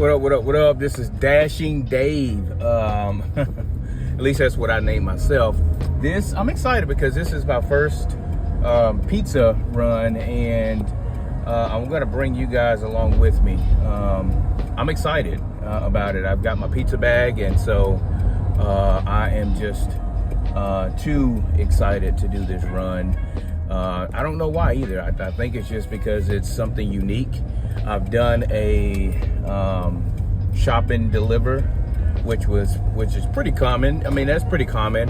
What up, what up, what up? This is Dashing Dave. At least that's what I named myself. I'm excited because this is my first pizza run, and I'm gonna bring you guys along with me. I'm excited about it. I've got my pizza bag, and so I am just too excited to do this run. I don't know why either. I think it's just because it's something unique. I've done a shop and deliver, which is pretty common. I mean, that's pretty common.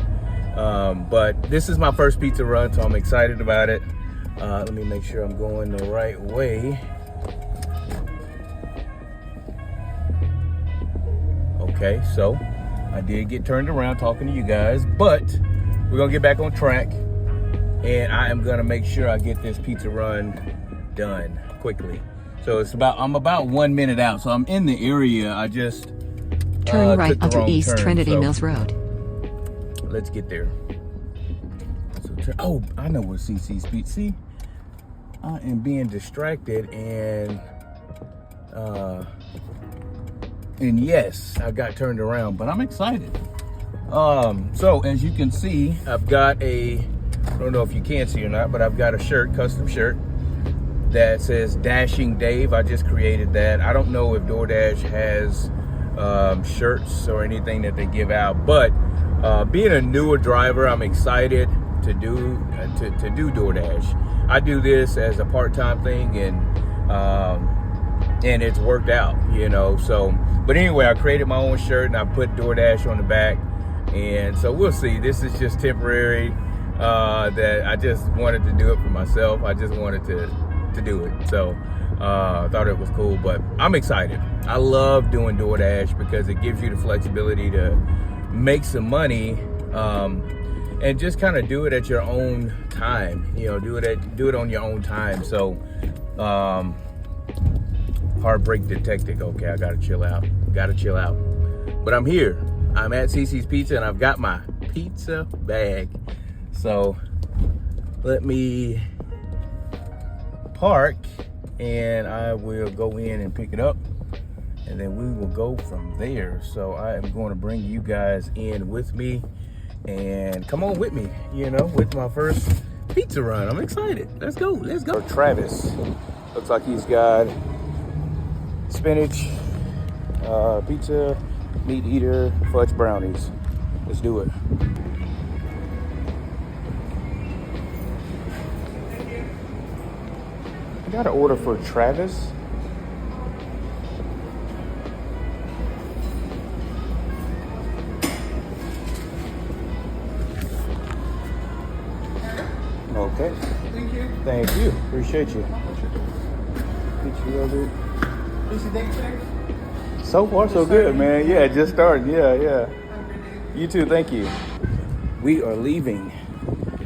But this is my first pizza run, so I'm excited about it. Let me make sure I'm going the right way. Okay, so I did get turned around talking to you guys, but we're gonna get back on track, and I am gonna make sure I get this pizza run done quickly. So I'm about 1 minute out, so I'm in the area. I just turn right onto East Trinity Mills Road. Let's get there. So I know where CC's Pizza. See, I am being distracted, and yes, I got turned around, but I'm excited. So as you can see, I've got I don't know if you can see or not, but I've got a shirt, custom shirt, that says Dashing Dave. I just created that. I don't know if DoorDash has shirts or anything that they give out, but being a newer driver, I'm excited to do DoorDash. I do this as a part-time thing, and it's worked out, you know. So, but anyway, I created my own shirt and I put DoorDash on the back, and so we'll see. This is just temporary. That I just wanted to do it for myself. I just wanted to do it. So I thought it was cool, but I'm excited. I love doing DoorDash because it gives you the flexibility to make some money, and just kind of do it at your own time. You know, do it on your own time. So heartbreak detected. Okay, I gotta chill out. But I'm here. I'm at CC's Pizza, and I've got my pizza bag. So let me park, and I will go in and pick it up, and then we will go from there. So I am going to bring you guys in with me, and come on with me, you know, with my first pizza run. I'm excited. Let's go. Travis, looks like he's got spinach, pizza, meat eater, fudge brownies. Let's do it. I got an order for Travis. Okay. Thank you. Appreciate you. So far, so good, man. Yeah, just started. Yeah. You too. Thank you. We are leaving,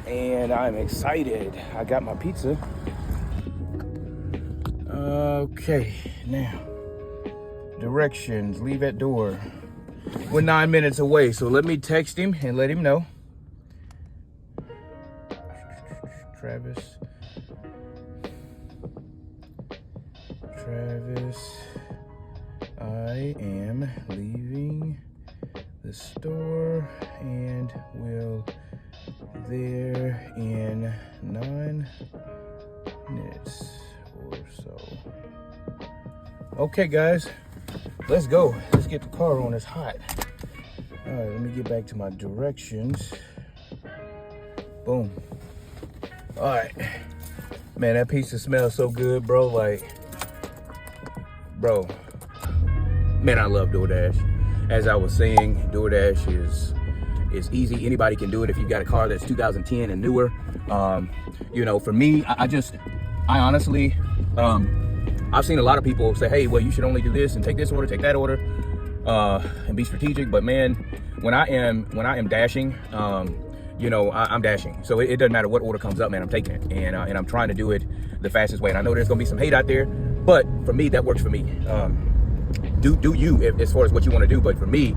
and I'm excited. I got my pizza. Okay, now directions, leave at door. We're 9 minutes away, so let me text him and let him know. Travis, I am leaving the store and will there in 9 minutes or so. Okay, guys, let's go. Let's get the car on. It's hot. All right, let me get back to my directions. Boom. All right, man, that pizza smells so good, bro. Man, I love DoorDash. As I was saying, DoorDash is easy. Anybody can do it if you got a car that's 2010 and newer. You know, for me, I honestly, I've seen a lot of people say, hey, well, you should only do this and take this order, take that order, and be strategic. But man, when I am dashing, you know, I'm dashing. So it doesn't matter what order comes up, man, I'm taking it. And I'm trying to do it the fastest way. And I know there's gonna be some hate out there, but for me, that works for me. Do you, as far as what you wanna do. But for me,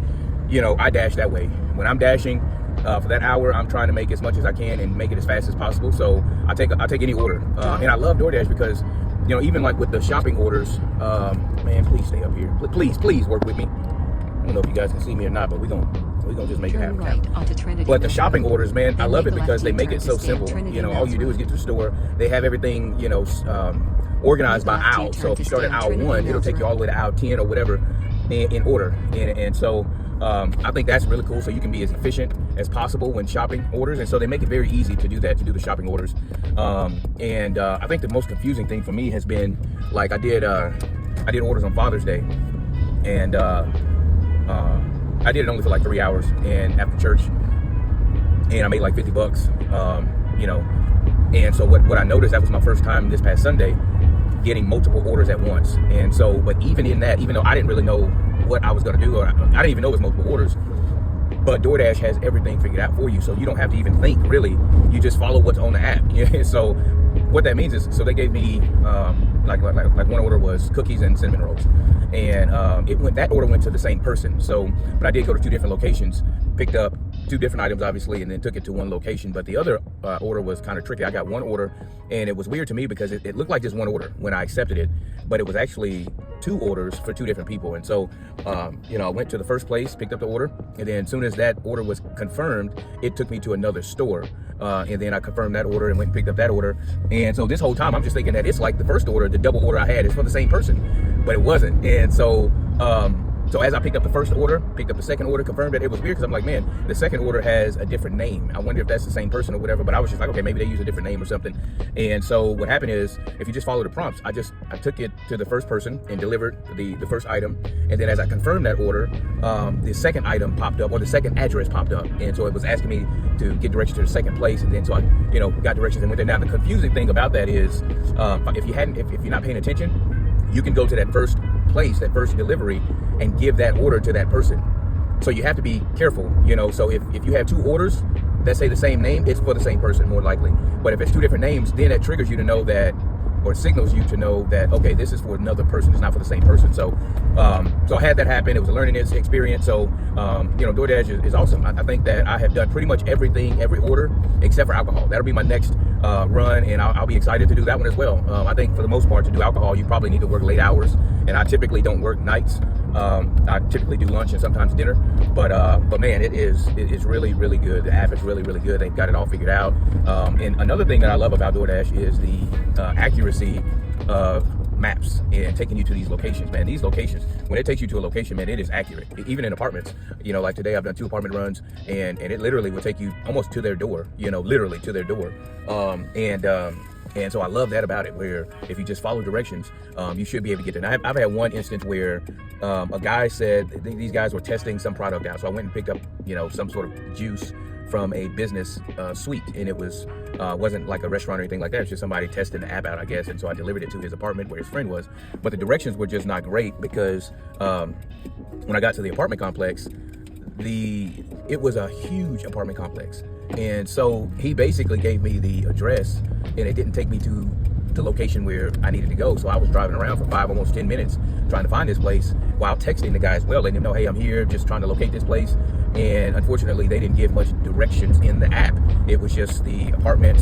you know, I dash that way. When I'm dashing, for that hour, I'm trying to make as much as I can and make it as fast as possible. So I take any order. And I love DoorDash because even like with the shopping orders, man, please stay up here. Please work with me. I don't know if you guys can see me or not, but we're gonna just make it happen. Right onto Trinity but the Mills shopping Road. orders, man, I Then love make it a because left they make U-turn it to so stay on simple. Trinity All Mills you do is Road. get to the store. They have everything, organized by Make a left aisle. U-turn So if to you start stay at on aisle Trinity 1, it'll Mills take you all the way to aisle 10 or whatever in order. And so I think that's really cool. So you can be as efficient as possible when shopping orders. And so they make it very easy to do that, to do the shopping orders. I think the most confusing thing for me has been, like, I did orders on Father's Day, and I did it only for like 3 hours and after church, and I made like $50, and so what I noticed, that was my first time this past Sunday getting multiple orders at once. And so, but even in that, even though I didn't really know what I was going to do, or I didn't even know it was multiple orders, but DoorDash has everything figured out for you, so you don't have to even think, really. You just follow what's on the app. So what that means is, so they gave me like one order was cookies and cinnamon rolls, and that order went to the same person. So, but I did go to 2 different locations, picked up 2 different items, obviously, and then took it to 1 location. But the other order was kind of tricky. I got 1 order, and it was weird to me because it looked like just 1 order when I accepted it, but it was actually 2 orders for 2 different people. And so, I went to the first place, picked up the order, and then as soon as that order was confirmed, it took me to another store. And then I confirmed that order and went and picked up that order. And so this whole time, I'm just thinking that it's like the first order, the double order I had is for the same person, but it wasn't. And so, so as I picked up the first order, picked up the second order, confirmed it, it was weird because I'm like, man, the second order has a different name. I wonder if that's the same person or whatever, but I was just like, okay, maybe they use a different name or something. And so what happened is, if you just follow the prompts, I took it to the first person and delivered the first item. And then as I confirmed that order, the second item popped up, or the second address popped up. And so it was asking me to get directions to the second place. And then so I, got directions and went there. Now the confusing thing about that is, if you're not paying attention, you can go to that first place, that first delivery, and give that order to that person. So you have to be careful, so if you have 2 orders that say the same name, it's for the same person more likely. But if it's 2 different names, then it triggers you to know that, or signals you to know that, okay, this is for another person, it's not for the same person. So I had that happen. It was a learning experience. So DoorDash is awesome. I think that I have done pretty much every order except for alcohol. That'll be my next run, and I'll be excited to do that one as well. I think for the most part, to do alcohol, you probably need to work late hours, and I typically don't work nights. I typically do lunch and sometimes dinner, but man, it is really, really good. The app is really, really good. They've got it all figured out. And another thing that I love about DoorDash is the accuracy of maps and taking you to these locations, man. These locations, when it takes you to a location, man, it is accurate. Even in apartments, like today I've done 2 apartment runs, and it literally will take you almost to their door, literally to their door. And so I love that about it, where if you just follow directions, you should be able to get there. Now, I've had one instance where a guy said these guys were testing some product out. So I went and picked up, some sort of juice from a business suite, and it wasn't like a restaurant or anything like that. It's just somebody testing the app out, I guess. And so I delivered it to his apartment where his friend was. But the directions were just not great because when I got to the apartment complex, it was a huge apartment complex. And so he basically gave me the address, and it didn't take me to the location where I needed to go. So I was driving around for 5, almost 10 minutes trying to find this place, while texting the guy as well, letting him know, hey, I'm here, just trying to locate this place. And unfortunately, they didn't give much directions in the app. It was just the apartment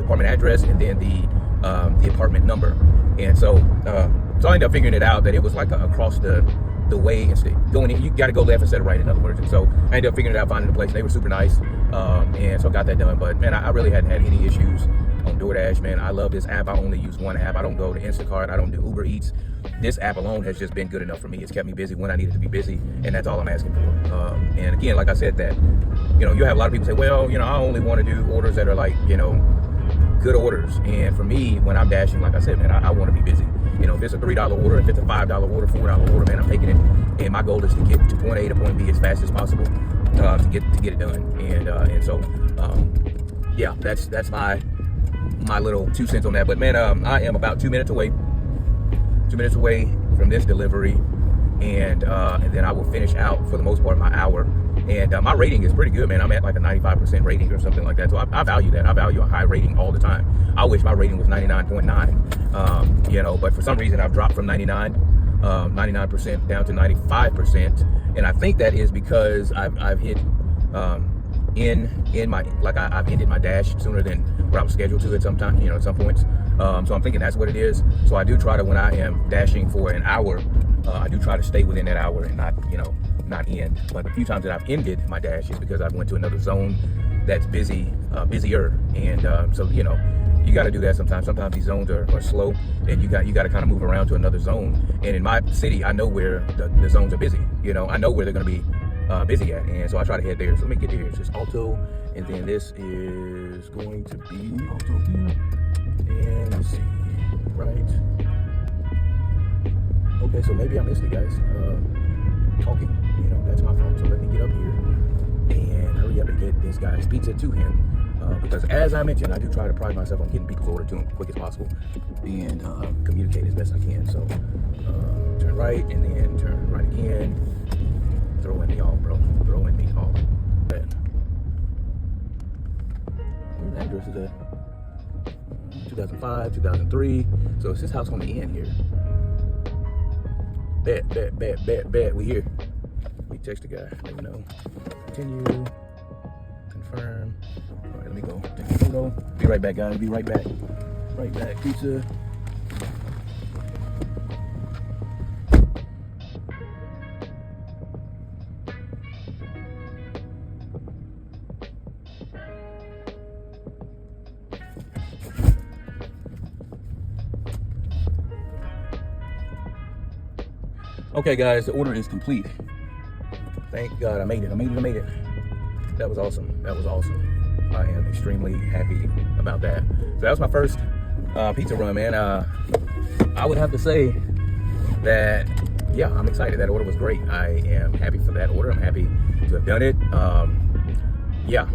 address, and then the apartment number. And so I ended up figuring it out that it was like across the way, instead going in, you got to go left instead of right, in other words. And so I ended up figuring it out, finding the place. They were super nice, and so I got that done. But man, I really hadn't had any issues on DoorDash, man. I love this app. I only use one app. I don't go to Instacart. I don't do Uber Eats. This app alone has just been good enough for me. It's kept me busy when I needed to be busy, and that's all I'm asking for. And again, like I said, that you have a lot of people say, well, I only want to do orders that are like, good orders. And for me, when I'm dashing, like I said, man, I want to be busy. If it's a $3 order, if it's a $5 order, $4 order, man, I'm taking it. And my goal is to get to point A to point B as fast as possible to get it done. And so yeah, that's my little 2 cents on that. But man, I am about 2 minutes away from this delivery, and then I will finish out for the most part my hour. And my rating is pretty good, man. I'm at like a 95% rating or something like that. So I value that. I value a high rating all the time. I wish my rating was 99.9, but for some reason I've dropped from 99% down to 95%. And I think that is because I've hit I've ended my dash sooner than what I was scheduled to at some time, at some points. So I'm thinking that's what it is. So I do try to, when I am dashing for an hour, I do try to stay within that hour and not, not end. But a few times that I've ended my dash is because I went to another zone that's busier. And so, you got to do that sometimes. Sometimes these zones are slow, and you got to kind of move around to another zone. And in my city, I know where the zones are busy. I know where they're going to be busy at, and so I try to head there. So let me get here. It's just Alto, and then this is going to be Alto here. And let's see, right. Okay, so maybe I missed it, guys. Talking, that's my fault. So let me get up here and hurry up and get this guy's pizza to him. Because as I mentioned, I do try to pride myself on getting people's order to them as quick as possible and communicate as best I can. So turn right and then turn right again. Throw in me off, bro. Throw in me off. Man. Where the address is at? 2005, 2003. So it's this house on the end here. Bet. We here. We text the guy. Let me know. Continue. Confirm. All right, let me go take a photo. Be right back, guys. Be right back. Right back. Pizza. Okay, guys, the order is complete. Thank God I made it. That was awesome. I am extremely happy about that. So that was my first pizza run, man. I would have to say that, yeah, I'm excited. That order was great. I am happy for that order. I'm happy to have done it. Yeah.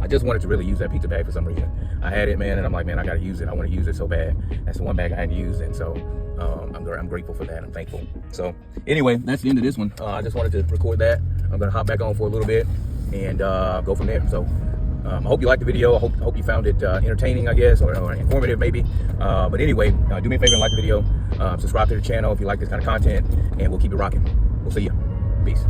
I just wanted to really use that pizza bag for some reason. I had it, man, and I'm like, man, I gotta use it. I want to use it so bad. That's the one bag I hadn't used, and so I'm grateful for that. I'm thankful. So anyway, that's the end of this one. I just wanted to record that. I'm gonna hop back on for a little bit and go from there. So I hope you liked the video. I hope you found it entertaining, I guess, or informative maybe. But anyway, do me a favor and like the video. Subscribe to the channel if you like this kind of content, and we'll keep it rocking. We'll see you. Peace.